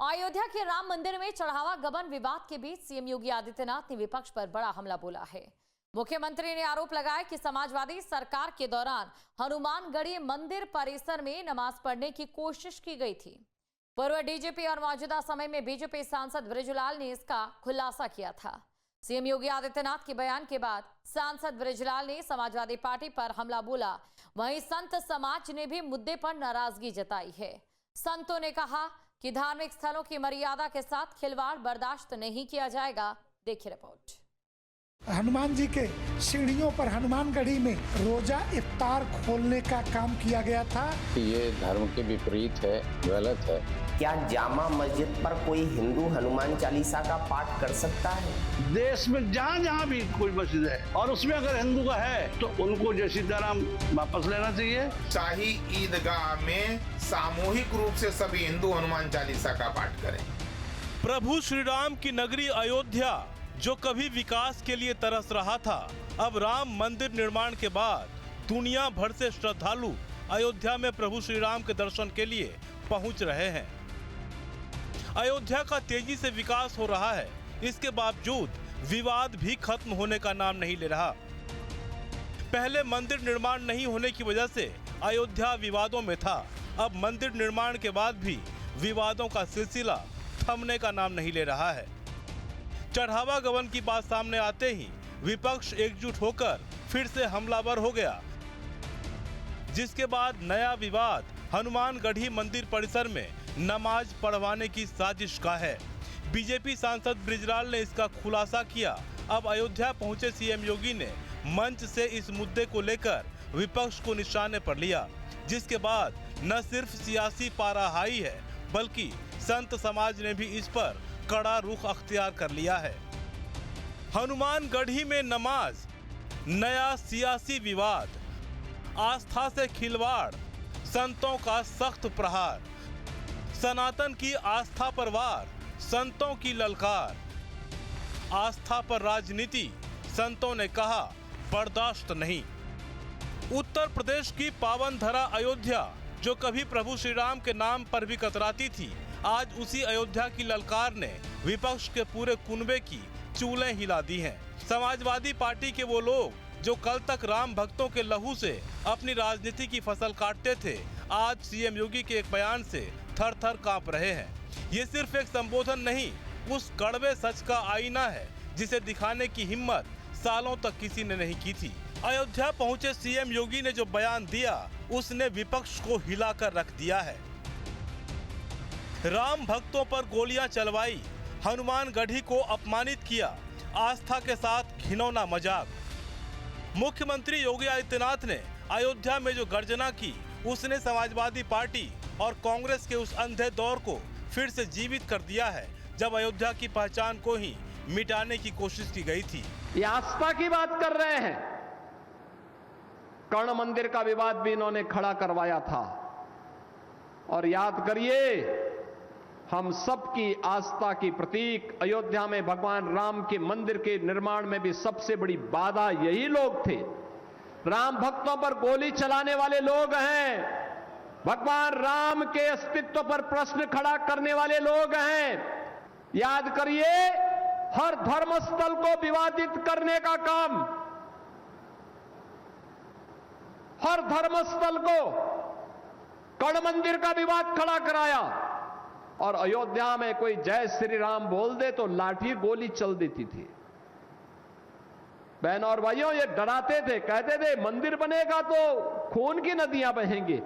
अयोध्या के राम मंदिर में चढ़ावा गबन विवाद के बीच सीएम योगी आदित्यनाथ ने विपक्ष पर बड़ा हमला बोला है। मुख्यमंत्री ने आरोप लगाया कि समाजवादी सरकार के दौरान हनुमानगढ़ी मंदिर परिसर में नमाज पढ़ने की कोशिश की गई थी। पूर्व डीजीपी और मौजूदा समय में बीजेपी सांसद बृजलाल ने इसका खुलासा किया था। सीएम योगी आदित्यनाथ के बयान के बाद सांसद बृजलाल ने समाजवादी पार्टी पर हमला बोला। वहीं संत समाज ने भी मुद्दे पर नाराजगी जताई है। संतों ने कहा कि धार्मिक स्थलों की मर्यादा के साथ खिलवाड़ बर्दाश्त नहीं किया जाएगा। देखिए रिपोर्ट। हनुमान जी के सीढ़ियों पर हनुमानगढ़ी में रोजा इफ्तार खोलने का काम किया गया था। ये धर्म के विपरीत है, गलत है। क्या जामा मस्जिद पर कोई हिंदू हनुमान चालीसा का पाठ कर सकता है? देश में जहाँ जहाँ भी कोई मस्जिद है और उसमें अगर हिंदू का है तो उनको जय सीताराम वापस लेना चाहिए। शाही ईदगाह में सामूहिक रूप से सभी हिंदू हनुमान चालीसा का पाठ करें। प्रभु श्री राम की नगरी अयोध्या जो कभी विकास के लिए तरस रहा था, अब राम मंदिर निर्माण के बाद दुनिया भर से श्रद्धालु अयोध्या में प्रभु श्री राम के दर्शन के लिए पहुंच रहे हैं। अयोध्या का तेजी से विकास हो रहा है, इसके बावजूद विवाद भी खत्म होने का नाम नहीं ले रहा। पहले मंदिर निर्माण नहीं होने की वजह से अयोध्या विवादों में था, अब मंदिर निर्माण के बाद भी विवादों का सिलसिला थमने का नाम नहीं ले रहा है। चढ़ावा गबन की बात सामने आते ही विपक्ष एकजुट होकर फिर से हमलावर हो गया, जिसके बाद नया विवाद हनुमानगढ़ी मंदिर परिसर में नमाज पढ़वाने की साजिश का है। बीजेपी सांसद बृजलाल ने इसका खुलासा किया। अब अयोध्या पहुंचे सीएम योगी ने मंच से इस मुद्दे को लेकर विपक्ष को निशाने पर लिया, जिसके बाद न सिर्फ सियासी पारा हाई है बल्कि संत समाज ने भी इस पर कड़ा रुख अख्तियार कर लिया है। हनुमानगढ़ी में नमाज, नया सियासी विवाद, आस्था से खिलवाड़, संतों का सख्त प्रहार, सनातन की आस्था पर वार, संतों की ललकार, आस्था पर राजनीति, संतों ने कहा बर्दाश्त नहीं। उत्तर प्रदेश की पावन धरा अयोध्या जो कभी प्रभु श्री राम के नाम पर भी कतराती थी, आज उसी अयोध्या की ललकार ने विपक्ष के पूरे कुनबे की चूलें हिला दी हैं। समाजवादी पार्टी के वो लोग जो कल तक राम भक्तों के लहू से अपनी राजनीति की फसल काटते थे, आज सीएम योगी के एक बयान से थर थर कांप रहे हैं। ये सिर्फ एक संबोधन नहीं, उस कड़वे सच का आईना है जिसे दिखाने की हिम्मत सालों तक किसी ने नहीं की थी। अयोध्या पहुंचे सीएम योगी ने जो बयान दिया, उसने विपक्ष को हिलाकर रख दिया है। राम भक्तों पर गोलियां चलवाई, हनुमानगढ़ी को अपमानित किया, आस्था के साथ घिनौना मजाक। मुख्यमंत्री योगी आदित्यनाथ ने अयोध्या में जो गर्जना की, उसने समाजवादी पार्टी और कांग्रेस के उस अंधे दौर को फिर से जीवित कर दिया है जब अयोध्या की पहचान को ही मिटाने की कोशिश की गई थी। ये आस्था की बात कर रहे हैं। कर्ण मंदिर का विवाद भी इन्होंने खड़ा करवाया था। और याद करिए, हम सबकी आस्था की प्रतीक अयोध्या में भगवान राम के मंदिर के निर्माण में भी सबसे बड़ी बाधा यही लोग थे। राम भक्तों पर गोली चलाने वाले लोग हैं, भगवान राम के अस्तित्व पर प्रश्न खड़ा करने वाले लोग हैं। याद करिए, हर धर्मस्थल को विवादित करने का काम, हर धर्मस्थल को कर्ण मंदिर का विवाद खड़ा कराया और अयोध्या में कोई जय श्री राम बोल दे तो लाठी गोली चल देती थी। बहनों और भाइयों, ये डराते थे, कहते थे मंदिर बनेगा तो खून की नदियां बहेंगी।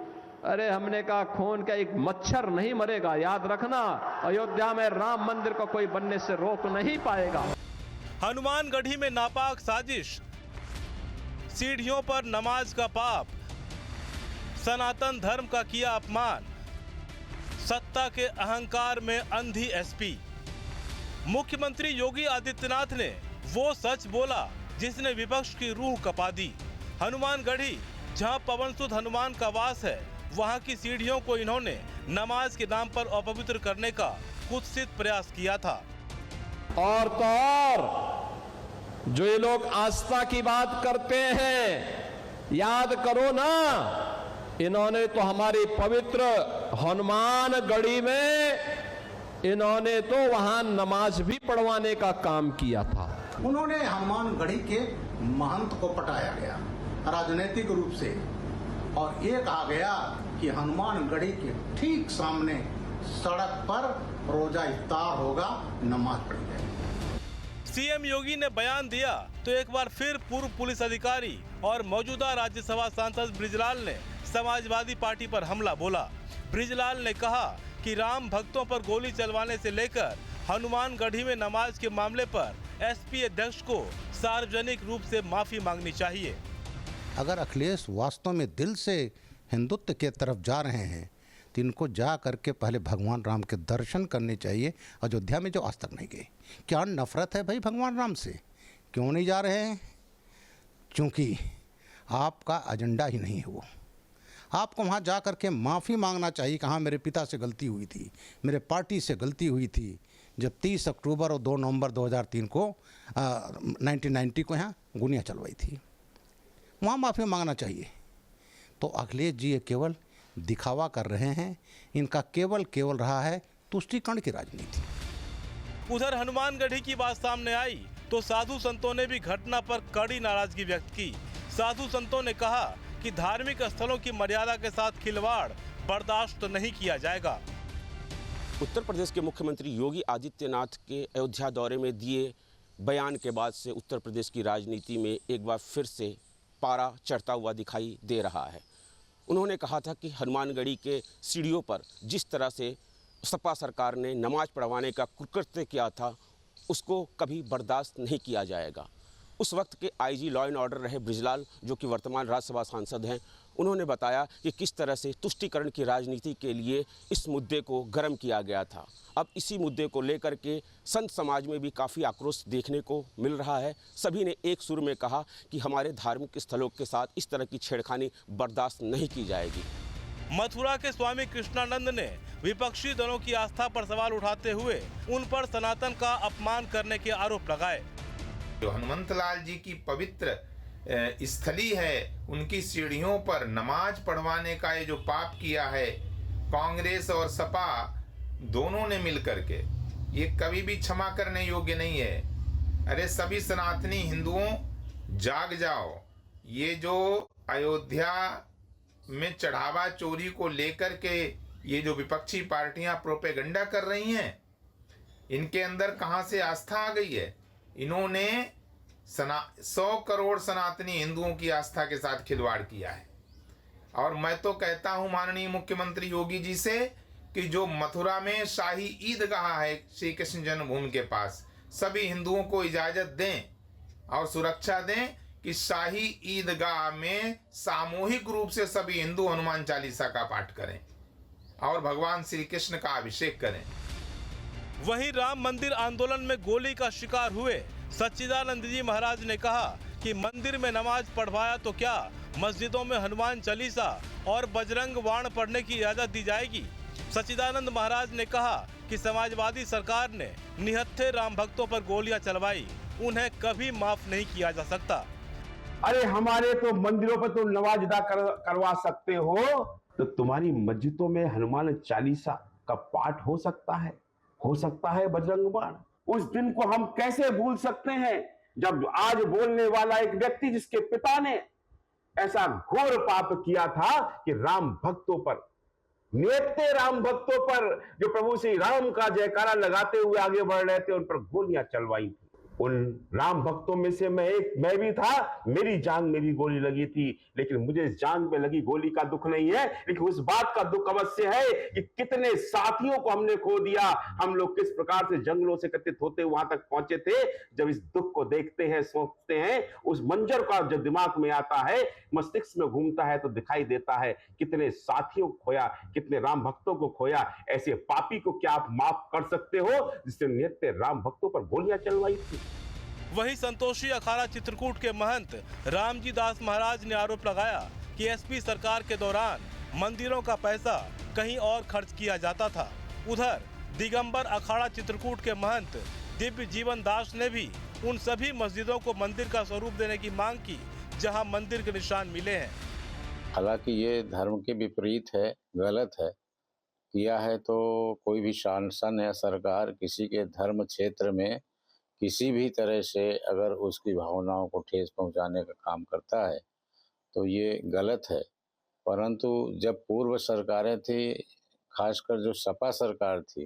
अरे हमने कहा खून का एक मच्छर नहीं मरेगा। याद रखना, अयोध्या में राम मंदिर को कोई बनने से रोक नहीं पाएगा। हनुमानगढ़ी में नापाक साजिश, सीढ़ियों पर नमाज का पाप, सनातन धर्म का किया अपमान, सत्ता के अहंकार में अंधी एसपी। मुख्यमंत्री योगी आदित्यनाथ ने वो सच बोला जिसने विपक्ष की रूह कपा दी। हनुमानगढ़ी जहां पवन सुत हनुमान का वास है, वहां की सीढ़ियों को इन्होंने नमाज के नाम पर अपवित्र करने का कुत्सित प्रयास किया था। और तो और जो ये लोग आस्था की बात करते हैं, याद करो ना, इन्होंने तो हमारी पवित्र हनुमानगढ़ी में इन्होंने तो वहां नमाज भी पढ़वाने का काम किया था। उन्होंने हनुमानगढ़ी के महंत को पटाया गया राजनीतिक रूप से, और ये कहा गया कि हनुमानगढ़ी के ठीक सामने सड़क पर रोजा इफ्तार होगा, नमाज पढ़ी जाएगी। सीएम योगी ने बयान दिया तो एक बार फिर पूर्व पुलिस अधिकारी और मौजूदा राज्यसभा सांसद बृजलाल ने समाजवादी पार्टी पर हमला बोला। बृजलाल ने कहा कि राम भक्तों पर गोली चलवाने से लेकर हनुमानगढ़ी में नमाज के मामले पर एसपी अध्यक्ष को सार्वजनिक रूप से माफी मांगनी चाहिए। अगर अखिलेश वास्तव में दिल से हिंदुत्व के तरफ जा रहे हैं तो इनको जा करके पहले भगवान राम के दर्शन करने चाहिए। अयोध्या में जो आज तक नहीं गए, क्या नफरत है भाई भगवान राम से? क्यों नहीं जा रहे हैं? क्योंकि आपका एजेंडा ही नहीं है वो। आपको वहाँ जा कर के माफ़ी मांगना चाहिए। कहाँ मेरे पिता से गलती हुई थी, मेरे पार्टी से गलती हुई थी जब 30 अक्टूबर और 2 नवंबर 2003 को 1990 को यहाँ गोलियाँ चलवाई थी। वहाँ माफ़ी मांगना चाहिए। तो अखिलेश जी ये केवल दिखावा कर रहे हैं। इनका केवल रहा है तुष्टीकरण की राजनीति। उधर हनुमानगढ़ी की बात सामने आई तो साधु संतों ने भी घटना पर कड़ी नाराजगी व्यक्त की। साधु संतों ने कहा कि धार्मिक स्थलों की मर्यादा के साथ खिलवाड़ बर्दाश्त नहीं किया जाएगा। उत्तर प्रदेश के मुख्यमंत्री योगी आदित्यनाथ के अयोध्या दौरे में दिए बयान के बाद से उत्तर प्रदेश की राजनीति में एक बार फिर से पारा चढ़ता हुआ दिखाई दे रहा है। उन्होंने कहा था कि हनुमानगढ़ी के सीढ़ियों पर जिस तरह से सपा सरकार ने नमाज पढ़वाने का कुकृत्य किया था, उसको कभी बर्दाश्त नहीं किया जाएगा। उस वक्त के आईजी लॉ एंड ऑर्डर रहे बृजलाल, जो कि वर्तमान राज्यसभा सांसद हैं, उन्होंने बताया कि किस तरह से तुष्टीकरण की राजनीति के लिए इस मुद्दे को गर्म किया गया था। अब इसी मुद्दे को लेकर के संत समाज में भी काफ़ी आक्रोश देखने को मिल रहा है। सभी ने एक सुर में कहा कि हमारे धार्मिक स्थलों के साथ इस तरह की छेड़खानी बर्दाश्त नहीं की जाएगी। मथुरा के स्वामी कृष्णानंद ने विपक्षी दलों की आस्था पर सवाल उठाते हुए उन पर सनातन का अपमान करने के आरोप लगाए। जो हनुमंत लाल जी की पवित्र स्थली है, उनकी सीढ़ियों पर नमाज पढ़वाने का ये जो पाप किया है कांग्रेस और सपा दोनों ने मिलकर के, ये कभी भी क्षमा करने योग्य नहीं है। अरे सभी सनातनी हिंदुओं जाग जाओ। ये जो अयोध्या में चढ़ावा चोरी को लेकर के ये जो विपक्षी पार्टियां प्रोपेगेंडा कर रही हैं, इनके अंदर कहां से आस्था आ गई है? इन्होंने 100 करोड़ सनातनी हिंदुओं की आस्था के साथ खिलवाड़ किया है। और मैं तो कहता हूं माननीय मुख्यमंत्री योगी जी से कि जो मथुरा में शाही ईदगाह है श्री कृष्ण जन्मभूमि के पास, सभी हिंदुओं को इजाजत दें और सुरक्षा दें कि शाही ईदगाह में सामूहिक रूप से सभी हिंदू हनुमान चालीसा का पाठ करें और भगवान श्री कृष्ण का अभिषेक करें। वहीं राम मंदिर आंदोलन में गोली का शिकार हुए सच्चिदानंद जी महाराज ने कहा कि मंदिर में नमाज पढ़वाया तो क्या, मस्जिदों में हनुमान चालीसा और बजरंग बाण पढ़ने की इजाजत दी जाएगी। सच्चिदानंद महाराज ने कहा कि समाजवादी सरकार ने निहत्थे राम भक्तों पर गोलियां चलवाई, उन्हें कभी माफ नहीं किया जा सकता। अरे हमारे तो मंदिरों पर तो नमाज अदा करवा सकते हो, तो तुम्हारी मस्जिदों में हनुमान चालीसा का पाठ हो सकता है बजरंग बाण। उस दिन को हम कैसे भूल सकते हैं जब आज बोलने वाला एक व्यक्ति जिसके पिता ने ऐसा घोर पाप किया था कि राम भक्तों पर, निहत्थे राम भक्तों पर जो प्रभु श्री राम का जयकारा लगाते हुए आगे बढ़ रहे थे, उन पर गोलियां चलवाई थी। उन राम भक्तों में से मैं भी था। मेरी जान में भी गोली लगी थी, लेकिन मुझे जान पे लगी गोली का दुख नहीं है, लेकिन उस बात का दुख अवश्य है कि कितने साथियों को हमने खो दिया। हम लोग किस प्रकार से जंगलों से एकत्रित होते वहां तक पहुंचे थे। जब इस दुख को देखते हैं, सोचते हैं, उस मंजर का जब दिमाग में आता है, मस्तिष्क में घूमता है, तो दिखाई देता है कितने साथियों को खोया, कितने राम भक्तों को खोया। ऐसे पापी को क्या आप माफ कर सकते हो जिसने निहत्थे राम भक्तों पर गोलियां चलवाई थी। वहीं संतोषी अखाड़ा चित्रकूट के महंत रामजी दास महाराज ने आरोप लगाया कि एसपी सरकार के दौरान मंदिरों का पैसा कहीं और खर्च किया जाता था। उधर दिगंबर अखाड़ा चित्रकूट के महंत दिव्य जीवन दास ने भी उन सभी मस्जिदों को मंदिर का स्वरूप देने की मांग की जहां मंदिर के निशान मिले हैं। हालांकि ये धर्म के विपरीत है, गलत है, किया है तो कोई भी शासन या सरकार किसी के धर्म क्षेत्र में किसी भी तरह से अगर उसकी भावनाओं को ठेस पहुंचाने का काम करता है तो ये गलत है। परंतु जब पूर्व सरकारें थी, खासकर जो सपा सरकार थी,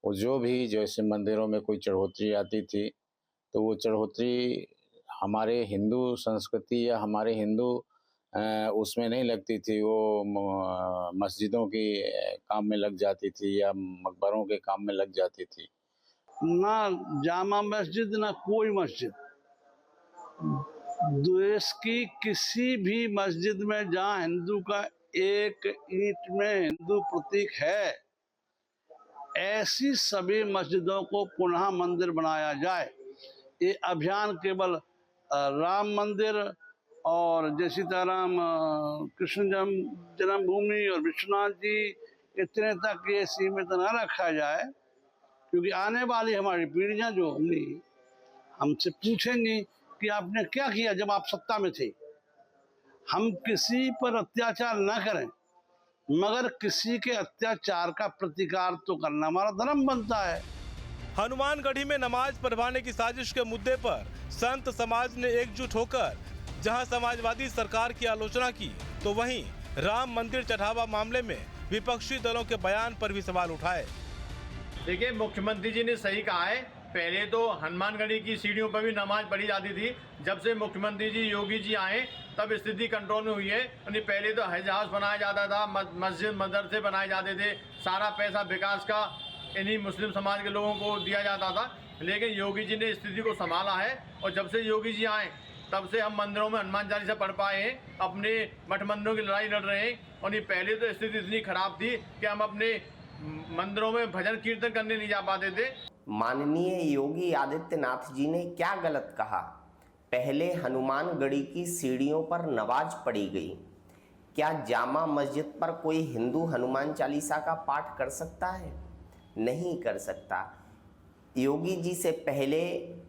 वो जो भी जैसे मंदिरों में कोई चढ़ोतरी आती थी तो वो चढ़ोतरी हमारे हिंदू संस्कृति या हमारे हिंदू उसमें नहीं लगती थी, वो मस्जिदों की काम में लग जाती थी या मकबरों के काम में लग जाती थी। ना जामा मस्जिद ना कोई मस्जिद, देश की किसी भी मस्जिद में जहाँ हिंदू का एक ईंट में हिंदू प्रतीक है, ऐसी सभी मस्जिदों को पुनः मंदिर बनाया जाए। ये अभियान केवल राम मंदिर और जय सीताराम कृष्ण जन्मभूमि और विश्वनाथ जी इतने तक ये सीमित न रखा जाए, क्योंकि आने वाली हमारी पीढ़ियां जो होंगी हमसे पूछेंगी कि आपने क्या किया जब आप सत्ता में थे। हम किसी पर अत्याचार न करें, मगर किसी के अत्याचार का प्रतिकार तो करना हमारा धर्म बनता है। हनुमानगढ़ी में नमाज पढ़वाने की साजिश के मुद्दे पर संत समाज ने एकजुट होकर जहां समाजवादी सरकार की आलोचना की, तो वहीं राम मंदिर चढ़ावा मामले में विपक्षी दलों के बयान पर भी सवाल उठाए। देखिए, मुख्यमंत्री जी ने सही कहा है। पहले तो हनुमानगढ़ी की सीढ़ियों पर भी नमाज पढ़ी जाती थी। जब से मुख्यमंत्री जी योगी जी आए तब स्थिति कंट्रोल में हुई है। यानी पहले तो हज हाउस बनाया जाता था, मस्जिद मदरसे बनाए जाते थे, सारा पैसा विकास का इन्हीं मुस्लिम समाज के लोगों को दिया जाता था। लेकिन योगी जी ने स्थिति को संभाला है और जब से योगी जी आए तब से हम मंदिरों में हनुमान चालीसा पढ़ पाए हैं, अपने मठ मंदिरों की लड़ाई लड़ रहे हैं। और ये पहले तो स्थिति इतनी खराब थी कि हम अपने मंदिरों में भजन कीर्तन करने नहीं जा पाते थे। माननीय योगी आदित्यनाथ जी ने क्या गलत कहा? पहले हनुमानगढ़ी की सीढ़ियों पर नमाज पढ़ी गई। क्या जामा मस्जिद पर कोई हिंदू हनुमान चालीसा का पाठ कर सकता है? नहीं कर सकता। योगी जी से पहले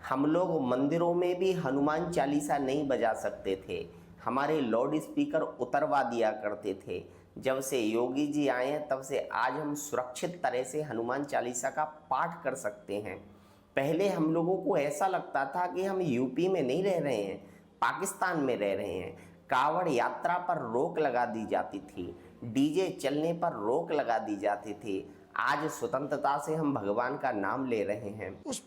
हम लोग मंदिरों में भी हनुमान चालीसा नहीं बजा सकते थे, हमारे लाउड स्पीकर उतरवा दिया करते थे। जब से योगी जी आए हैं तब से आज हम सुरक्षित तरह से हनुमान चालीसा का पाठ कर सकते हैं। पहले हम लोगों को ऐसा लगता था कि हम यूपी में नहीं रह रहे हैं, पाकिस्तान में रह रहे हैं। कावड़ यात्रा पर रोक लगा दी जाती थी, डीजे चलने पर रोक लगा दी जाती थी। आज स्वतंत्रता से हम भगवान का नाम ले रहे हैं। उस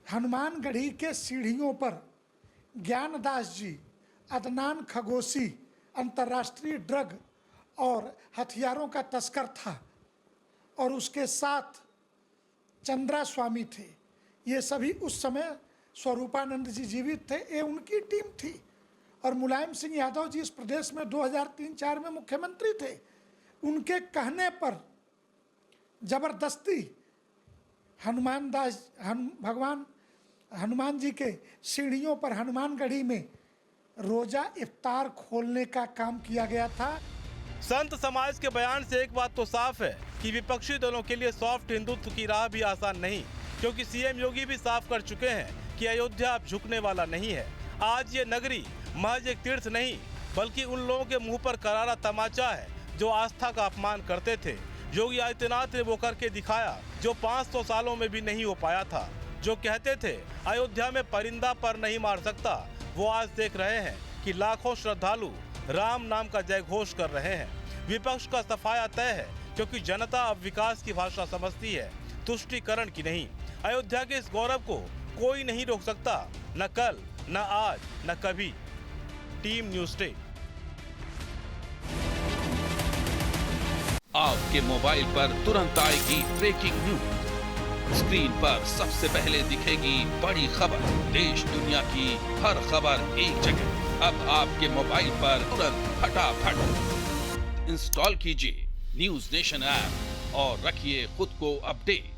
हनुमानगढ़ी के सीढ़ियों पर ज्ञानदास जी, अदनान खगोसी अंतर्राष्ट्रीय ड्रग और हथियारों का तस्कर था और उसके साथ चंद्रा स्वामी थे। ये सभी उस समय स्वरूपानंद जी जीवित थे, ये उनकी टीम थी। और मुलायम सिंह यादव जी इस प्रदेश में 2003-04 में मुख्यमंत्री थे। उनके कहने पर जबरदस्ती भगवान हनुमान जी के सीढ़ियों पर हनुमानगढ़ी में रोजा इफ्तार खोलने का काम किया गया था। संत समाज के बयान से एक बात तो साफ है कि विपक्षी दलों के लिए सॉफ्ट हिंदुत्व की राह भी आसान नहीं, क्योंकि सीएम योगी भी साफ कर चुके हैं कि अयोध्या अब झुकने वाला नहीं है। आज ये नगरी महज एक तीर्थ नहीं, बल्कि उन लोगों के मुंह पर करारा तमाचा है जो आस्था का अपमान करते थे। योगी आदित्यनाथ ने वो करके दिखाया जो 500 सालों में भी नहीं हो पाया था। जो कहते थे अयोध्या में परिंदा पर नहीं मार सकता, वो आज देख रहे हैं कि लाखों श्रद्धालु राम नाम का जय घोष कर रहे हैं। विपक्ष का सफाया तय है, क्योंकि जनता अब विकास की भाषा समझती है, तुष्टीकरण की नहीं। अयोध्या के इस गौरव को कोई नहीं रोक सकता, न कल, न आज, न कभी। Team news day. आपके मोबाइल पर तुरंत आएगी ब्रेकिंग न्यूज। स्क्रीन पर सबसे पहले दिखेगी बड़ी खबर, देश दुनिया की हर खबर एक जगह। अब आपके मोबाइल पर तुरंत फटाफट इंस्टॉल कीजिए न्यूज़ नेशन ऐप और रखिए खुद को अपडेट।